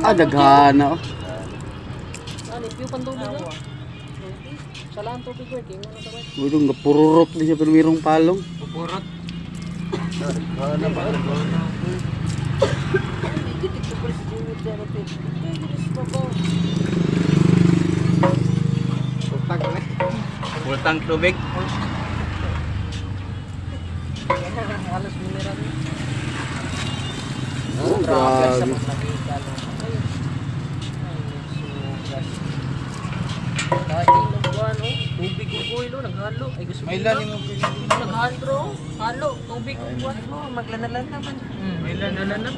Daghana oh. Ano, piyo pandubig na? Salaan tubig ko, king ano tawag? Budong gapururot di sa pirmirong palong. Pupurot. Daghana ba? Dito pa si Jimmy dyan na pin. Utang na. Bultang tubig. Halos mineral. Oh, grabe. Tubig ko po ilo, naghalo. Ay gusto May lalim mo. naghalo, halo, tubig ko po. Maglanalan naman. May lanalan na.